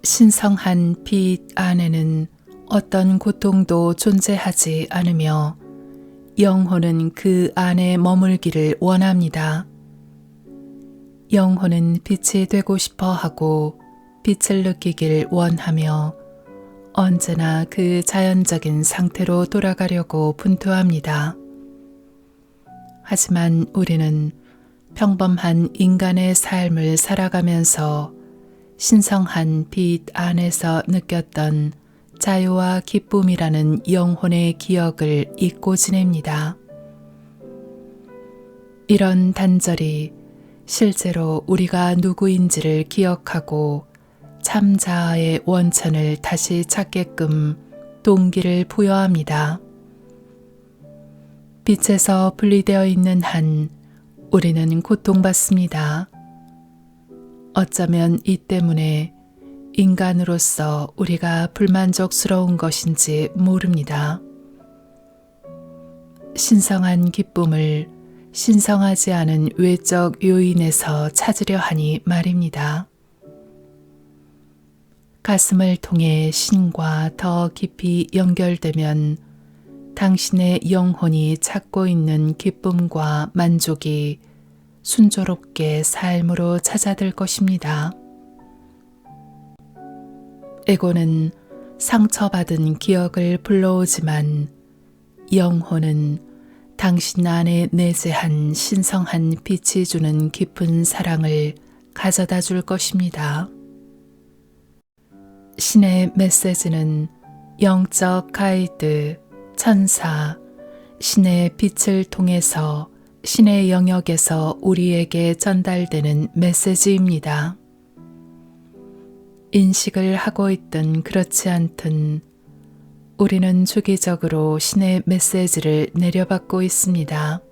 신성한 빛 안에는 어떤 고통도 존재하지 않으며 영혼은 그 안에 머물기를 원합니다. 영혼은 빛이 되고 싶어 하고 빛을 느끼길 원하며 언제나 그 자연적인 상태로 돌아가려고 분투합니다. 하지만 우리는 평범한 인간의 삶을 살아가면서 신성한 빛 안에서 느꼈던 자유와 기쁨이라는 영혼의 기억을 잊고 지냅니다. 이런 단절이 실제로 우리가 누구인지를 기억하고 참 자아의 원천을 다시 찾게끔 동기를 부여합니다. 빛에서 분리되어 있는 한 우리는 고통받습니다. 어쩌면 이 때문에 인간으로서 우리가 불만족스러운 것인지 모릅니다. 신성한 기쁨을 신성하지 않은 외적 요인에서 찾으려 하니 말입니다. 가슴을 통해 신과 더 깊이 연결되면 당신의 영혼이 찾고 있는 기쁨과 만족이 순조롭게 삶으로 찾아들 것입니다. 에고는 상처받은 기억을 불러오지만 영혼은 당신 안에 내재한 신성한 빛이 주는 깊은 사랑을 가져다 줄 것입니다. 신의 메시지는 영적 가이드, 천사, 신의 빛을 통해서 신의 영역에서 우리에게 전달되는 메시지입니다. 인식을 하고 있든 그렇지 않든 우리는 주기적으로 신의 메시지를 내려받고 있습니다.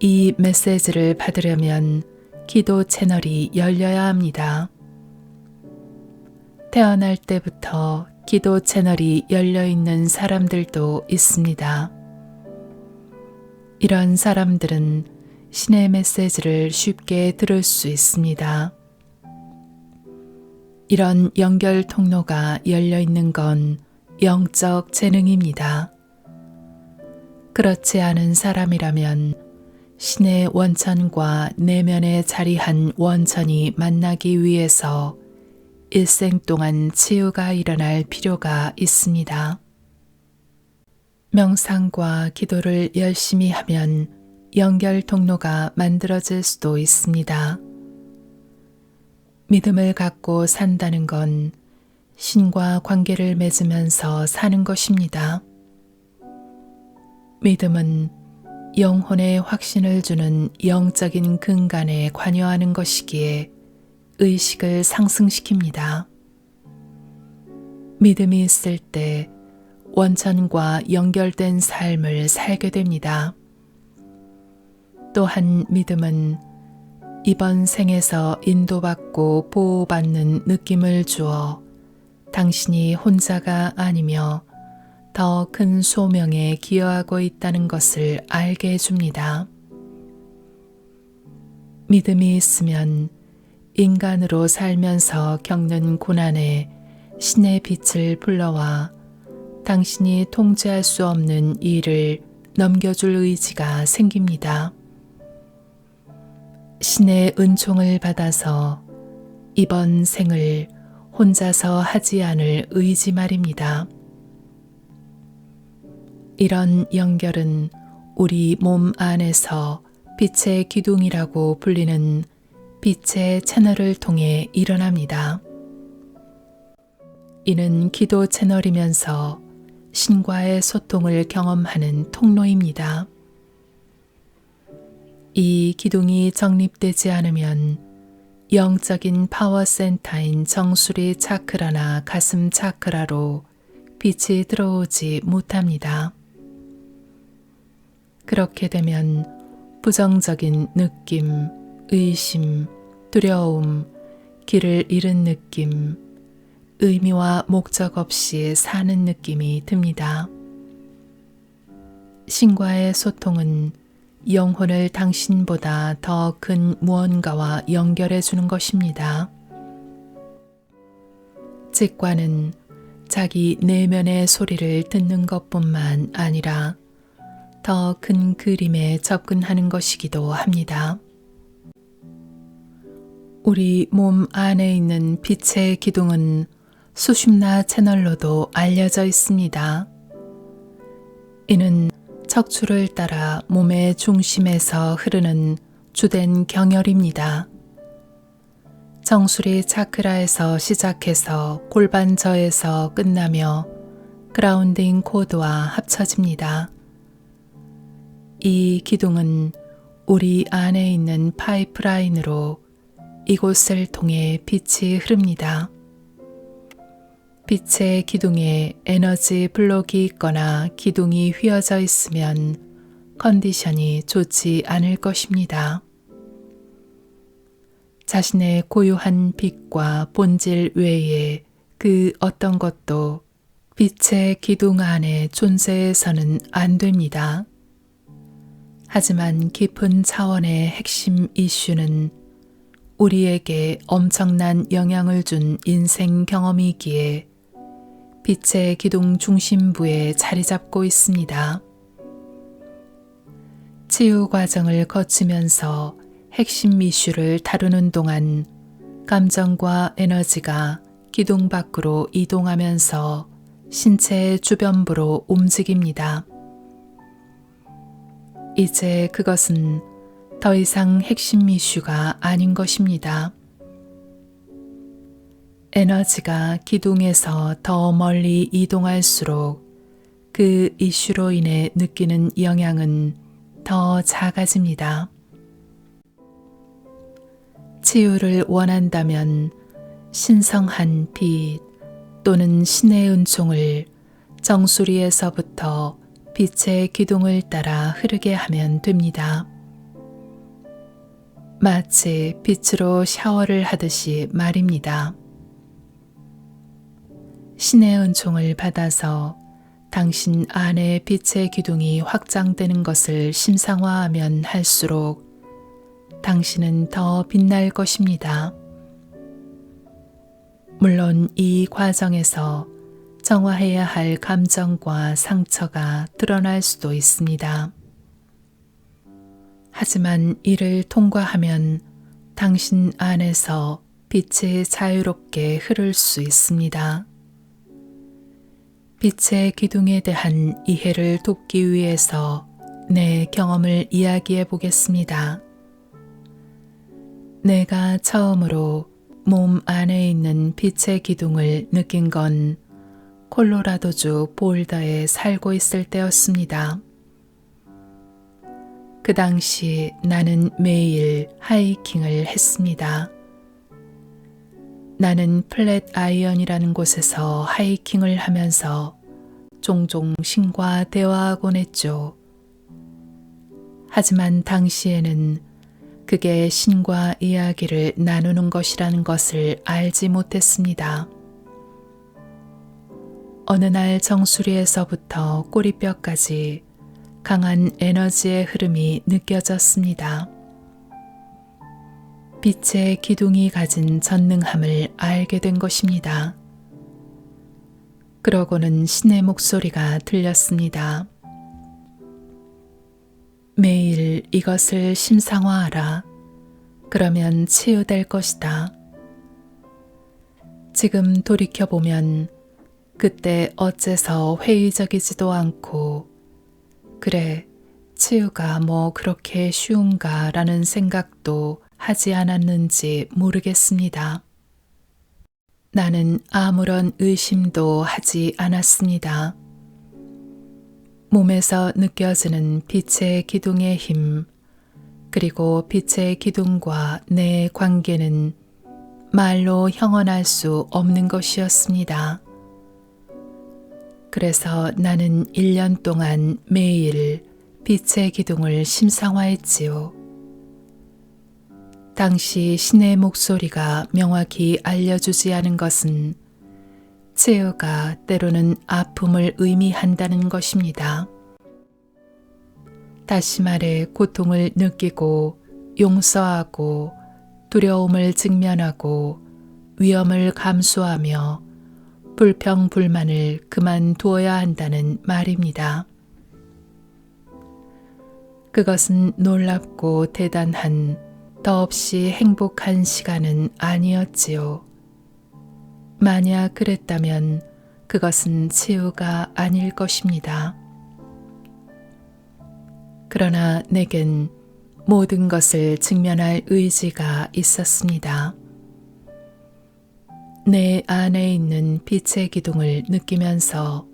이 메시지를 받으려면 기도 채널이 열려야 합니다. 태어날 때부터 기도 채널이 열려 있는 사람들도 있습니다. 이런 사람들은 신의 메시지를 쉽게 들을 수 있습니다. 이런 연결 통로가 열려 있는 건 영적 재능입니다. 그렇지 않은 사람이라면 신의 원천과 내면에 자리한 원천이 만나기 위해서 일생 동안 치유가 일어날 필요가 있습니다. 명상과 기도를 열심히 하면 연결 통로가 만들어질 수도 있습니다. 믿음을 갖고 산다는 건 신과 관계를 맺으면서 사는 것입니다. 믿음은 영혼의 확신을 주는 영적인 근간에 관여하는 것이기에 의식을 상승시킵니다. 믿음이 있을 때 원천과 연결된 삶을 살게 됩니다. 또한 믿음은 이번 생에서 인도받고 보호받는 느낌을 주어 당신이 혼자가 아니며 더 큰 소명에 기여하고 있다는 것을 알게 해줍니다. 믿음이 있으면 인간으로 살면서 겪는 고난에 신의 빛을 불러와 당신이 통제할 수 없는 일을 넘겨줄 의지가 생깁니다. 신의 은총을 받아서 이번 생을 혼자서 하지 않을 의지 말입니다. 이런 연결은 우리 몸 안에서 빛의 기둥이라고 불리는 빛의 채널을 통해 일어납니다. 이는 기도 채널이면서 신과의 소통을 경험하는 통로입니다. 이 기둥이 정립되지 않으면 영적인 파워센터인 정수리 차크라나 가슴 차크라로 빛이 들어오지 못합니다. 그렇게 되면 부정적인 느낌, 의심, 두려움, 길을 잃은 느낌, 의미와 목적 없이 사는 느낌이 듭니다. 신과의 소통은 영혼을 당신보다 더 큰 무언가와 연결해 주는 것입니다. 직관은 자기 내면의 소리를 듣는 것뿐만 아니라 더 큰 그림에 접근하는 것이기도 합니다. 우리 몸 안에 있는 빛의 기둥은 수심나 채널로도 알려져 있습니다. 이는 척추를 따라 몸의 중심에서 흐르는 주된 경혈입니다. 정수리 차크라에서 시작해서 골반저에서 끝나며 그라운딩 코드와 합쳐집니다. 이 기둥은 우리 안에 있는 파이프라인으로 이곳을 통해 빛이 흐릅니다. 빛의 기둥에 에너지 블록이 있거나 기둥이 휘어져 있으면 컨디션이 좋지 않을 것입니다. 자신의 고유한 빛과 본질 외에 그 어떤 것도 빛의 기둥 안에 존재해서는 안 됩니다. 하지만 깊은 차원의 핵심 이슈는 우리에게 엄청난 영향을 준 인생 경험이기에 빛의 기둥 중심부에 자리 잡고 있습니다. 치유 과정을 거치면서 핵심 이슈를 다루는 동안 감정과 에너지가 기둥 밖으로 이동하면서 신체의 주변부로 움직입니다. 이제 그것은 더 이상 핵심 이슈가 아닌 것입니다. 에너지가 기둥에서 더 멀리 이동할수록 그 이슈로 인해 느끼는 영향은 더 작아집니다. 치유를 원한다면 신성한 빛 또는 신의 은총을 정수리에서부터 빛의 기둥을 따라 흐르게 하면 됩니다. 마치 빛으로 샤워를 하듯이 말입니다. 신의 은총을 받아서 당신 안의 빛의 기둥이 확장되는 것을 심상화하면 할수록 당신은 더 빛날 것입니다. 물론 이 과정에서 정화해야 할 감정과 상처가 드러날 수도 있습니다. 하지만 이를 통과하면 당신 안에서 빛이 자유롭게 흐를 수 있습니다. 빛의 기둥에 대한 이해를 돕기 위해서 내 경험을 이야기해 보겠습니다. 내가 처음으로 몸 안에 있는 빛의 기둥을 느낀 건 콜로라도주 볼더에 살고 있을 때였습니다. 그 당시 나는 매일 하이킹을 했습니다. 나는 플랫 아이언이라는 곳에서 하이킹을 하면서 종종 신과 대화하곤 했죠. 하지만 당시에는 그게 신과 이야기를 나누는 것이라는 것을 알지 못했습니다. 어느 날 정수리에서부터 꼬리뼈까지 강한 에너지의 흐름이 느껴졌습니다. 빛의 기둥이 가진 전능함을 알게 된 것입니다. 그러고는 신의 목소리가 들렸습니다. 매일 이것을 심상화하라. 그러면 치유될 것이다. 지금 돌이켜보면 그때 어째서 회의적이지도 않고 그래, 치유가 뭐 그렇게 쉬운가 라는 생각도 하지 않았는지 모르겠습니다. 나는 아무런 의심도 하지 않았습니다. 몸에서 느껴지는 빛의 기둥의 힘, 그리고 빛의 기둥과 내 관계는 말로 형언할 수 없는 것이었습니다. 그래서 나는 1년 동안 매일 빛의 기둥을 심상화했지요. 당시 신의 목소리가 명확히 알려주지 않은 것은 치유가 때로는 아픔을 의미한다는 것입니다. 다시 말해 고통을 느끼고 용서하고 두려움을 직면하고 위험을 감수하며 불평불만을 그만두어야 한다는 말입니다. 그것은 놀랍고 대단한 더없이 행복한 시간은 아니었지요. 만약 그랬다면 그것은 치유가 아닐 것입니다. 그러나 내겐 모든 것을 직면할 의지가 있었습니다. 내 안에 있는 빛의 기둥을 느끼면서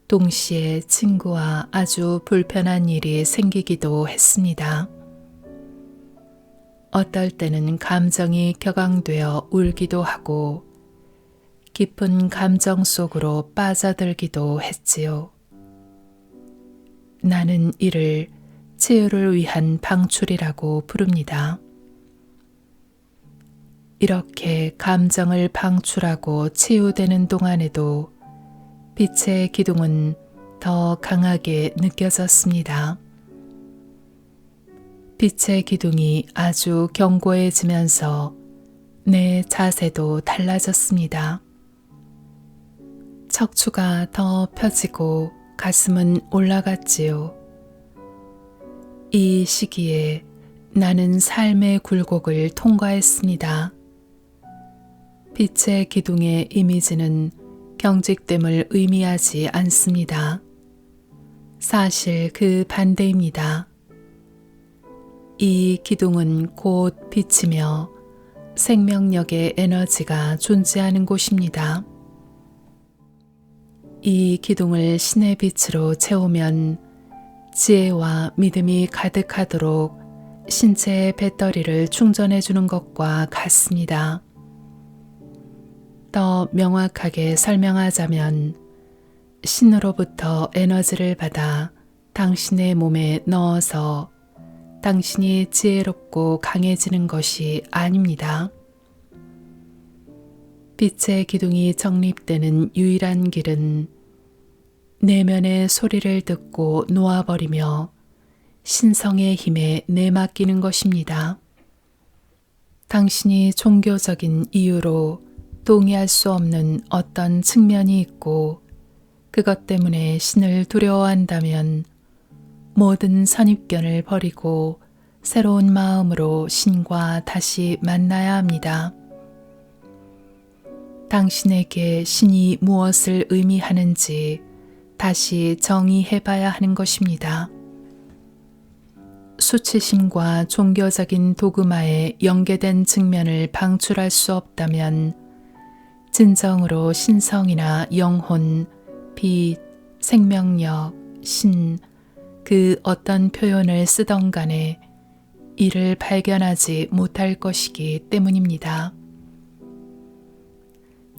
동시에 친구와 아주 불편한 일이 생기기도 했습니다. 어떨 때는 감정이 격앙되어 울기도 하고 깊은 감정 속으로 빠져들기도 했지요. 나는 이를 치유를 위한 방출이라고 부릅니다. 이렇게 감정을 방출하고 치유되는 동안에도 빛의 기둥은 더 강하게 느껴졌습니다. 빛의 기둥이 아주 견고해지면서 내 자세도 달라졌습니다. 척추가 더 펴지고 가슴은 올라갔지요. 이 시기에 나는 삶의 굴곡을 통과했습니다. 빛의 기둥의 이미지는 경직됨을 의미하지 않습니다. 사실 그 반대입니다. 이 기둥은 곧 빛이며 생명력의 에너지가 존재하는 곳입니다. 이 기둥을 신의 빛으로 채우면 지혜와 믿음이 가득하도록 신체의 배터리를 충전해 주는 것과 같습니다. 더 명확하게 설명하자면 신으로부터 에너지를 받아 당신의 몸에 넣어서 당신이 지혜롭고 강해지는 것이 아닙니다. 빛의 기둥이 정립되는 유일한 길은 내면의 소리를 듣고 놓아버리며 신성의 힘에 내맡기는 것입니다. 당신이 종교적인 이유로 동의할 수 없는 어떤 측면이 있고 그것 때문에 신을 두려워한다면 모든 선입견을 버리고 새로운 마음으로 신과 다시 만나야 합니다. 당신에게 신이 무엇을 의미하는지 다시 정의해봐야 하는 것입니다. 수치심과 종교적인 도그마에 연계된 측면을 방출할 수 없다면 진정으로 신성이나 영혼, 빛, 생명력, 신, 그 어떤 표현을 쓰던 간에 이를 발견하지 못할 것이기 때문입니다.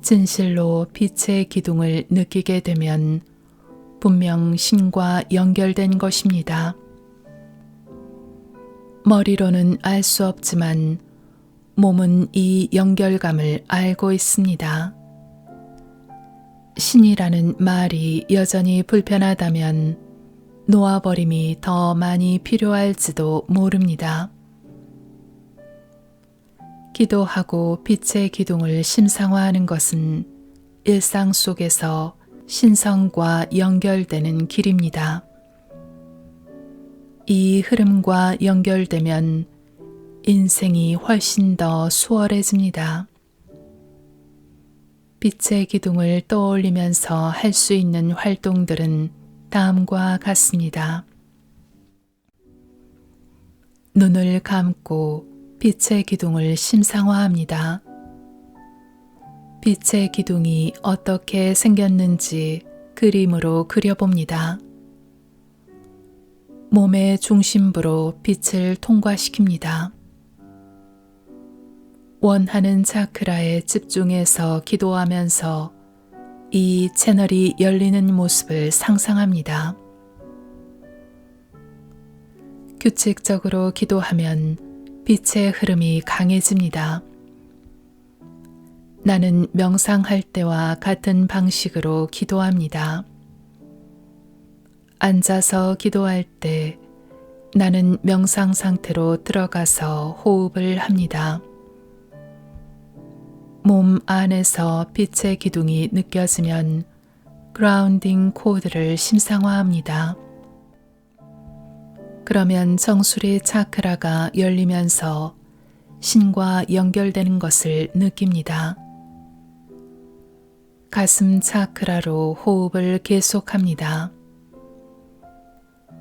진실로 빛의 기둥을 느끼게 되면 분명 신과 연결된 것입니다. 머리로는 알 수 없지만 몸은 이 연결감을 알고 있습니다. 신이라는 말이 여전히 불편하다면 놓아버림이 더 많이 필요할지도 모릅니다. 기도하고 빛의 기둥을 심상화하는 것은 일상 속에서 신성과 연결되는 길입니다. 이 흐름과 연결되면 인생이 훨씬 더 수월해집니다. 빛의 기둥을 떠올리면서 할 수 있는 활동들은 다음과 같습니다. 눈을 감고 빛의 기둥을 심상화합니다. 빛의 기둥이 어떻게 생겼는지 그림으로 그려봅니다. 몸의 중심부로 빛을 통과시킵니다. 원하는 차크라에 집중해서 기도하면서 이 채널이 열리는 모습을 상상합니다. 규칙적으로 기도하면 빛의 흐름이 강해집니다. 나는 명상할 때와 같은 방식으로 기도합니다. 앉아서 기도할 때 나는 명상 상태로 들어가서 호흡을 합니다. 몸 안에서 빛의 기둥이 느껴지면 그라운딩 코드를 심상화합니다. 그러면 정수리 차크라가 열리면서 신과 연결되는 것을 느낍니다. 가슴 차크라로 호흡을 계속합니다.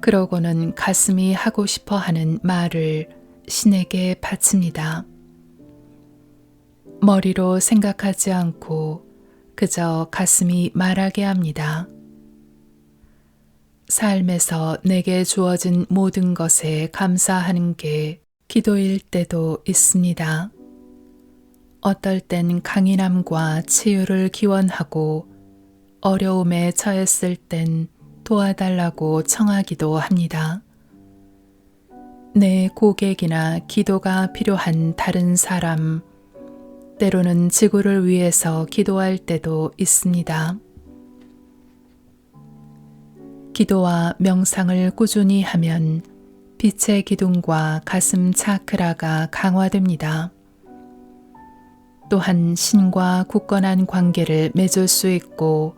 그러고는 가슴이 하고 싶어 하는 말을 신에게 바칩니다. 머리로 생각하지 않고 그저 가슴이 말하게 합니다. 삶에서 내게 주어진 모든 것에 감사하는 게 기도일 때도 있습니다. 어떨 땐 강인함과 치유를 기원하고 어려움에 처했을 땐 도와달라고 청하기도 합니다. 내 고객이나 기도가 필요한 다른 사람, 때로는 지구를 위해서 기도할 때도 있습니다. 기도와 명상을 꾸준히 하면 빛의 기둥과 가슴 차크라가 강화됩니다. 또한 신과 굳건한 관계를 맺을 수 있고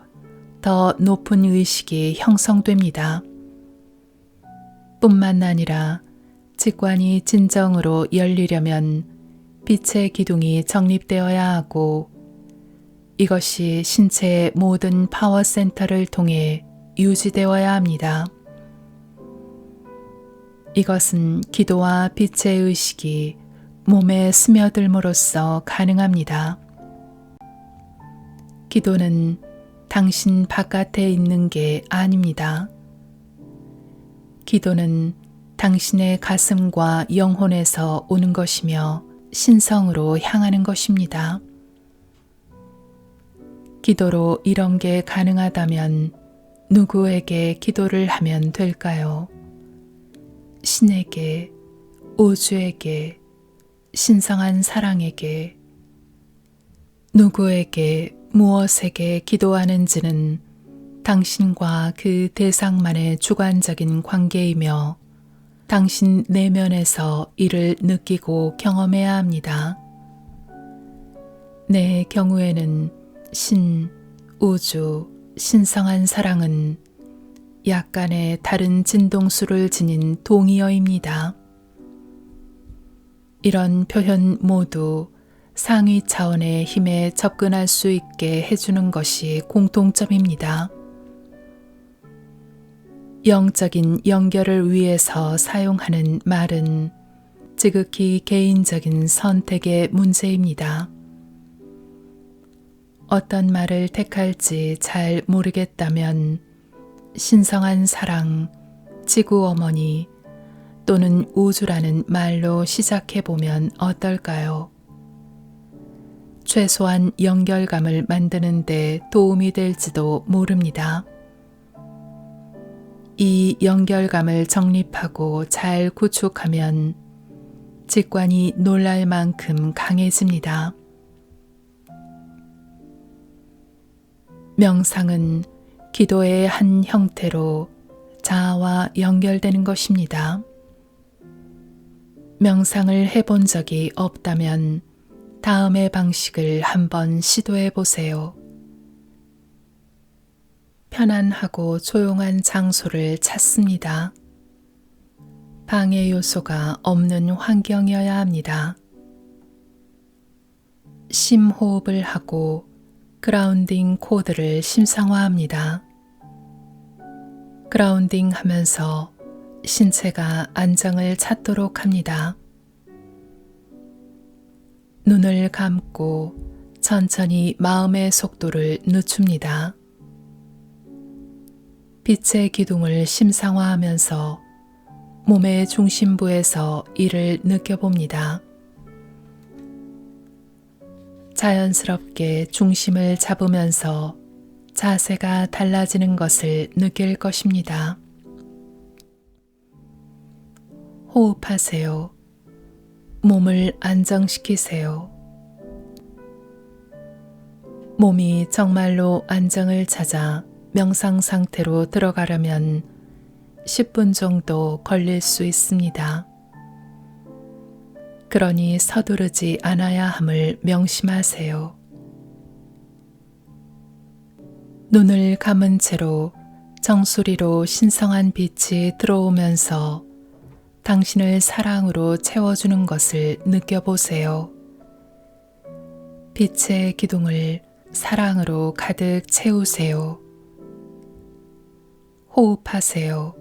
더 높은 의식이 형성됩니다. 뿐만 아니라 직관이 진정으로 열리려면 빛의 기둥이 정립되어야 하고 이것이 신체의 모든 파워센터를 통해 유지되어야 합니다. 이것은 기도와 빛의 의식이 몸에 스며들므로써 가능합니다. 기도는 당신 바깥에 있는 게 아닙니다. 기도는 당신의 가슴과 영혼에서 오는 것이며 신성으로 향하는 것입니다. 기도로 이런 게 가능하다면 누구에게 기도를 하면 될까요? 신에게, 우주에게, 신성한 사랑에게, 누구에게, 무엇에게 기도하는지는 당신과 그 대상만의 주관적인 관계이며 당신 내면에서 이를 느끼고 경험해야 합니다. 내 경우에는 신, 우주, 신성한 사랑은 약간의 다른 진동수를 지닌 동의어입니다. 이런 표현 모두 상위 차원의 힘에 접근할 수 있게 해주는 것이 공통점입니다. 영적인 연결을 위해서 사용하는 말은 지극히 개인적인 선택의 문제입니다. 어떤 말을 택할지 잘 모르겠다면 신성한 사랑, 지구 어머니 또는 우주라는 말로 시작해보면 어떨까요? 최소한 연결감을 만드는 데 도움이 될지도 모릅니다. 이 연결감을 정립하고 잘 구축하면 직관이 놀랄 만큼 강해집니다. 명상은 기도의 한 형태로 자아와 연결되는 것입니다. 명상을 해본 적이 없다면 다음의 방식을 한번 시도해 보세요. 편안하고 조용한 장소를 찾습니다. 방해 요소가 없는 환경이어야 합니다. 심호흡을 하고 그라운딩 코드를 심상화합니다. 그라운딩 하면서 신체가 안정을 찾도록 합니다. 눈을 감고 천천히 마음의 속도를 늦춥니다. 빛의 기둥을 심상화하면서 몸의 중심부에서 이를 느껴봅니다. 자연스럽게 중심을 잡으면서 자세가 달라지는 것을 느낄 것입니다. 호흡하세요. 몸을 안정시키세요. 몸이 정말로 안정을 찾아 명상 상태로 들어가려면 10분 정도 걸릴 수 있습니다. 그러니 서두르지 않아야 함을 명심하세요. 눈을 감은 채로 정수리로 신성한 빛이 들어오면서 당신을 사랑으로 채워주는 것을 느껴보세요. 빛의 기둥을 사랑으로 가득 채우세요. 호흡하세요.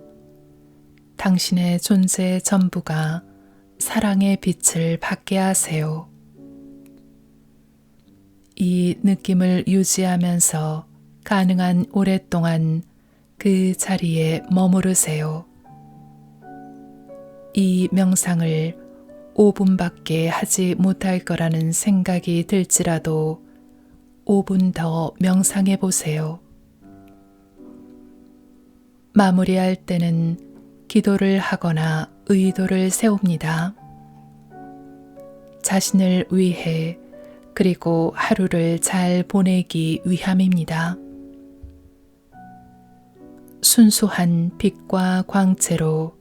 당신의 존재 전부가 사랑의 빛을 받게 하세요. 이 느낌을 유지하면서 가능한 오랫동안 그 자리에 머무르세요. 이 명상을 5분밖에 하지 못할 거라는 생각이 들지라도 5분 더 명상해 보세요. 마무리할 때는 기도를 하거나 의도를 세웁니다. 자신을 위해 그리고 하루를 잘 보내기 위함입니다. 순수한 빛과 광채로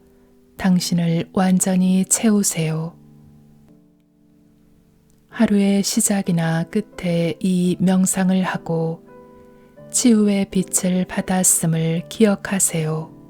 당신을 완전히 채우세요. 하루의 시작이나 끝에 이 명상을 하고 치유의 빛을 받았음을 기억하세요.